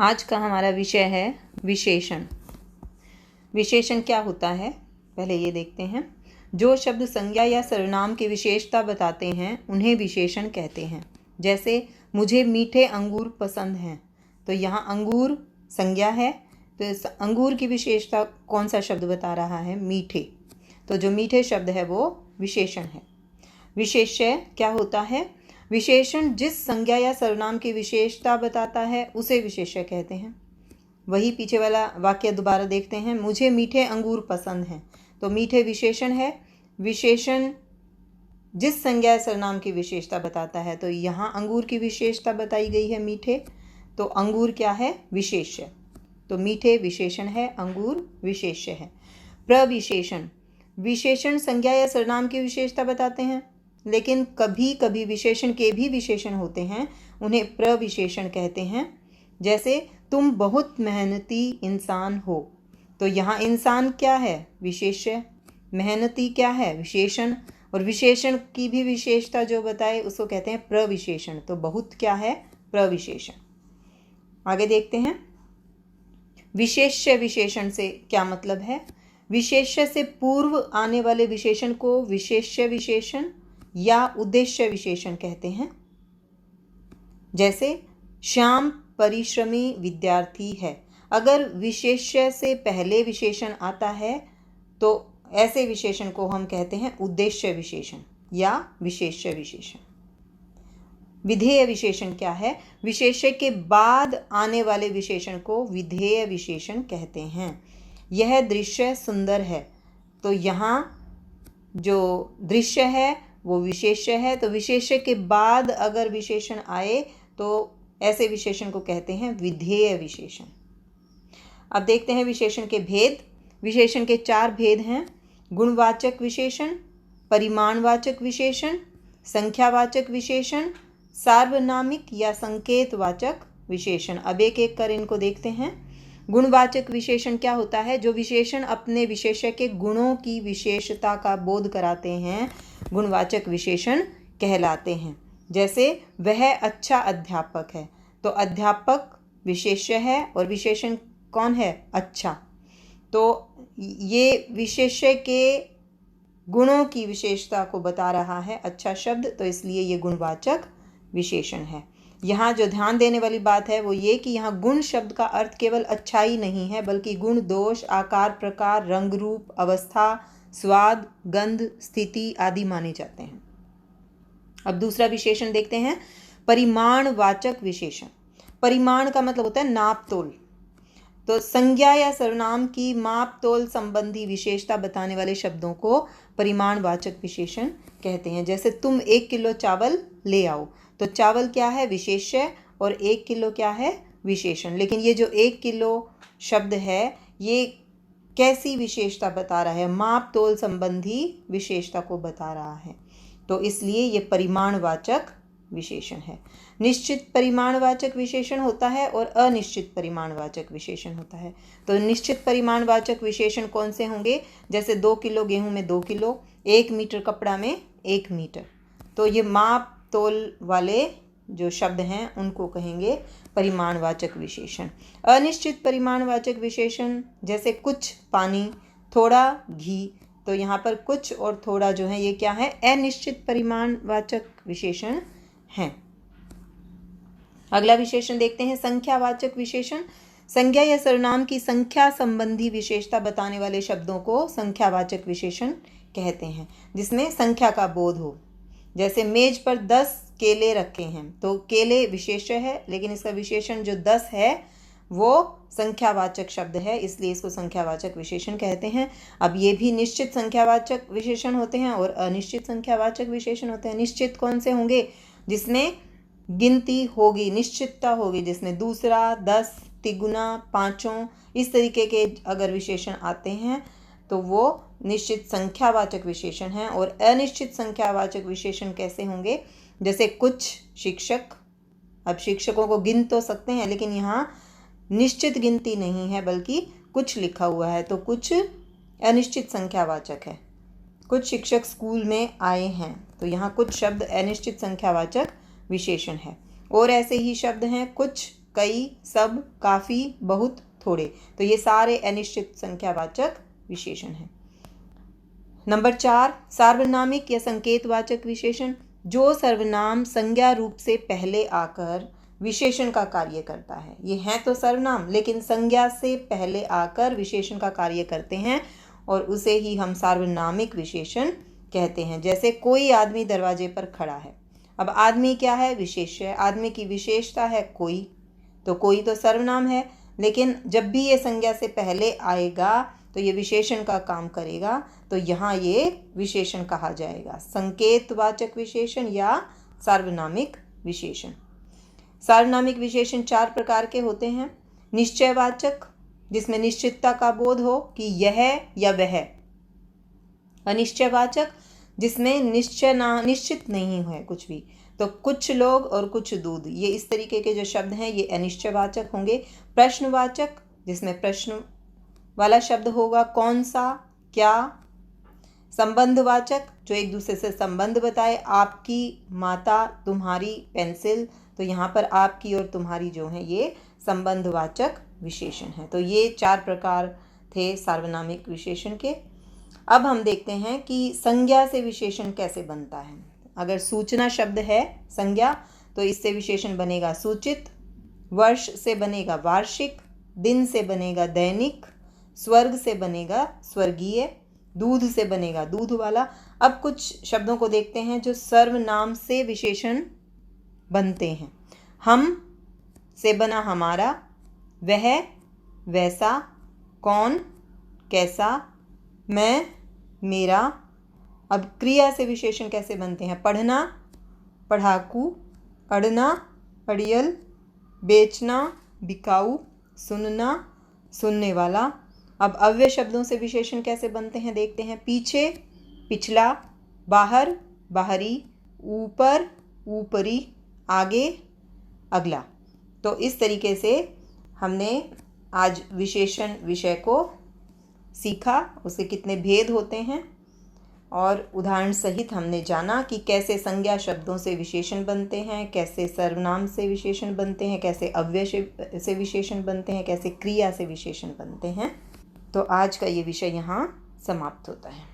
आज का हमारा विषय है विशेषण। विशेषण क्या होता है पहले ये देखते हैं। जो शब्द संज्ञा या सर्वनाम की विशेषता बताते हैं उन्हें विशेषण कहते हैं। जैसे मुझे मीठे अंगूर पसंद हैं, तो यहाँ अंगूर संज्ञा है, तो इस अंगूर की विशेषता कौन सा शब्द बता रहा है? मीठे। तो जो मीठे शब्द है वो विशेषण है। विशेष्य क्या होता है? विशेषण जिस संज्ञा या सर्वनाम की विशेषता बताता है उसे विशेष्य कहते हैं। वही पीछे वाला वाक्य दोबारा देखते हैं। मुझे मीठे अंगूर पसंद हैं, तो मीठे विशेषण है। विशेषण जिस संज्ञा या सर्वनाम की विशेषता बताता है, तो यहाँ अंगूर की विशेषता बताई गई है मीठे, तो अंगूर क्या है? विशेष्य। तो मीठे विशेषण है, अंगूर विशेष्य है। प्रविशेषण, विशेषण संज्ञा या सर्वनाम की विशेषता बताते हैं, लेकिन कभी कभी विशेषण के भी विशेषण होते हैं, उन्हें प्रविशेषण कहते हैं। जैसे तुम बहुत मेहनती इंसान हो, तो यहाँ इंसान क्या है? विशेष्य। मेहनती क्या है? विशेषण। और विशेषण की भी विशेषता जो बताए उसको कहते हैं प्रविशेषण। तो बहुत क्या है? प्रविशेषण। आगे देखते हैं। विशेष्य विशेषण से क्या मतलब है? विशेष्य से पूर्व आने वाले विशेषण को विशेष्य विशेषण या उद्देश्य विशेषण कहते हैं। जैसे श्याम परिश्रमी विद्यार्थी है, अगर विशेष्य से पहले विशेषण आता है तो ऐसे विशेषण को हम कहते हैं उद्देश्य विशेषण या विशेष्य विशेषण। विधेय विशेषण क्या है? विशेष्य के बाद आने वाले विशेषण को विधेय विशेषण कहते हैं। यह दृश्य सुंदर है, तो यहाँ जो दृश्य है वो विशेष्य है, तो विशेष्य के बाद अगर विशेषण आए तो ऐसे विशेषण को कहते हैं विधेय विशेषण। अब देखते हैं विशेषण के भेद। विशेषण के 4 भेद हैं। गुणवाचक विशेषण, परिमाणवाचक विशेषण, संख्यावाचक विशेषण, सार्वनामिक या संकेतवाचक विशेषण। अब एक एक कर इनको देखते हैं। गुणवाचक विशेषण क्या होता है? जो विशेषण अपने विशेष्य के गुणों की विशेषता का बोध कराते हैं, गुणवाचक विशेषण कहलाते हैं। जैसे वह अच्छा अध्यापक है, तो अध्यापक विशेष्य है और विशेषण कौन है? अच्छा। तो ये विशेष्य के गुणों की विशेषता को बता रहा है अच्छा शब्द, तो इसलिए ये गुणवाचक विशेषण है। यहाँ जो ध्यान देने वाली बात है वो ये कि यहाँ गुण शब्द का अर्थ केवल अच्छाई नहीं है, बल्कि गुण दोष, आकार, प्रकार, रंग, रूप, अवस्था, स्वाद, गंध, स्थिति आदि माने जाते हैं। अब दूसरा विशेषण देखते हैं, परिमाणवाचक विशेषण। परिमाण का मतलब होता है नाप तोल। तो संज्ञा या सर्वनाम की माप तोल संबंधी विशेषता बताने वाले शब्दों को परिमाणवाचक विशेषण कहते हैं। जैसे तुम 1 किलो चावल ले आओ, तो चावल क्या है? विशेष्य, और 1 किलो क्या है? विशेषण। लेकिन ये जो 1 किलो शब्द है ये कैसी विशेषता बता रहा है? माप तोल संबंधी विशेषता को बता रहा है, तो इसलिए ये परिमाणवाचक विशेषण है। निश्चित परिमाणवाचक विशेषण होता है और अनिश्चित परिमाणवाचक विशेषण होता है। तो निश्चित परिमाणवाचक विशेषण कौन से होंगे? जैसे 2 किलो गेहूं में 2 किलो, 1 मीटर कपड़ा में 1 मीटर। तो ये माप तोल वाले जो शब्द हैं उनको कहेंगे परिमाणवाचक विशेषण। अनिश्चित परिमाणवाचक विशेषण जैसे कुछ पानी, थोड़ा घी, तो यहाँ पर कुछ और थोड़ा जो है ये क्या है? अनिश्चित परिमाणवाचक विशेषण हैं। अगला विशेषण देखते हैं, संख्यावाचक विशेषण। संज्ञा या सर्वनाम की संख्या संबंधी विशेषता बताने वाले शब्दों को संख्यावाचक विशेषण कहते हैं, जिसमें संख्या का बोध हो। जैसे मेज पर 10 केले रखे हैं, तो केले विशेष्य है, लेकिन इसका विशेषण जो 10 है वो संख्यावाचक शब्द है, इसलिए इसको संख्यावाचक विशेषण कहते हैं। अब ये भी निश्चित संख्यावाचक विशेषण होते हैं और अनिश्चित संख्यावाचक विशेषण होते हैं। निश्चित कौन से होंगे? जिसमें गिनती होगी, निश्चितता होगी, जिसमें दूसरा, 10, तिगुना, पांचों, इस तरीके के अगर विशेषण आते हैं तो वो निश्चित संख्यावाचक विशेषण हैं। और अनिश्चित संख्यावाचक विशेषण कैसे होंगे? जैसे कुछ शिक्षक। अब शिक्षकों को गिन तो सकते हैं, लेकिन यहाँ निश्चित गिनती नहीं है बल्कि कुछ लिखा हुआ है, तो कुछ अनिश्चित संख्यावाचक है। कुछ शिक्षक स्कूल में आए हैं, तो यहाँ कुछ शब्द अनिश्चित संख्यावाचक विशेषण है। और ऐसे ही शब्द हैं, कुछ कई, सब, काफ़ी, बहुत, थोड़े। तो ये सारे अनिश्चित संख्यावाचक विशेषण हैं। नंबर 4, सार्वनामिक या संकेतवाचक विशेषण। जो सर्वनाम संज्ञा रूप से पहले आकर विशेषण का कार्य करता है। ये हैं तो सर्वनाम, लेकिन संज्ञा से पहले आकर विशेषण का कार्य करते हैं और उसे ही हम सार्वनामिक विशेषण कहते हैं। जैसे कोई आदमी दरवाजे पर खड़ा है। अब आदमी क्या है? विशेष्य है। आदमी की विशेषता है कोई, तो कोई तो सर्वनाम है, लेकिन जब भी ये संज्ञा से पहले आएगा तो ये विशेषण का काम करेगा, तो यहाँ ये विशेषण कहा जाएगा, संकेतवाचक विशेषण या सार्वनामिक विशेषण। सार्वनामिक विशेषण 4 प्रकार के होते हैं। निश्चयवाचक, जिसमें निश्चितता का बोध हो कि यह या वह। अनिश्चयवाचक, जिसमें निश्चित नहीं है कुछ भी, तो कुछ लोग और कुछ दूध, ये इस तरीके के जो शब्द हैं ये अनिश्चयवाचक होंगे। प्रश्नवाचक, जिसमें प्रश्न वाला शब्द होगा, कौन सा, क्या। संबंधवाचक, जो एक दूसरे से संबंध बताए, आपकी, माता, तुम्हारी, पेंसिल, तो यहाँ पर आपकी और तुम्हारी जो है ये संबंधवाचक विशेषण है। तो ये 4 प्रकार थे सार्वनामिक विशेषण के। अब हम देखते हैं कि संज्ञा से विशेषण कैसे बनता है। अगर सूचना शब्द है संज्ञा, तो इससे विशेषण बनेगा सूचित, वर्ष से बनेगा वार्षिक, दिन से बनेगा दैनिक, स्वर्ग से बनेगा स्वर्गीय, दूध से बनेगा दूध वाला। अब कुछ शब्दों को देखते हैं जो सर्वनाम से विशेषण बनते हैं। हम से बना हमारा, वह, वैसा, कौन, कैसा, मैं, मेरा। अब क्रिया से विशेषण कैसे बनते हैं? पढ़ना, पढ़ाकू, अड़ना, अड़ियल, बेचना, बिकाऊ, सुनना, सुनने वाला। अब अव्यय शब्दों से विशेषण कैसे बनते हैं देखते हैं। पीछे, पिछला, बाहर, बाहरी, ऊपर, ऊपरी, आगे, अगला। तो इस तरीके से हमने आज विशेषण विषय को सीखा, उसके कितने भेद होते हैं, और उदाहरण सहित हमने जाना कि कैसे संज्ञा शब्दों से विशेषण बनते हैं, कैसे सर्वनाम से विशेषण बनते हैं, कैसे अव्यय से विशेषण बनते हैं, कैसे क्रिया से विशेषण बनते हैं। तो आज का ये विषय यहाँ समाप्त होता है।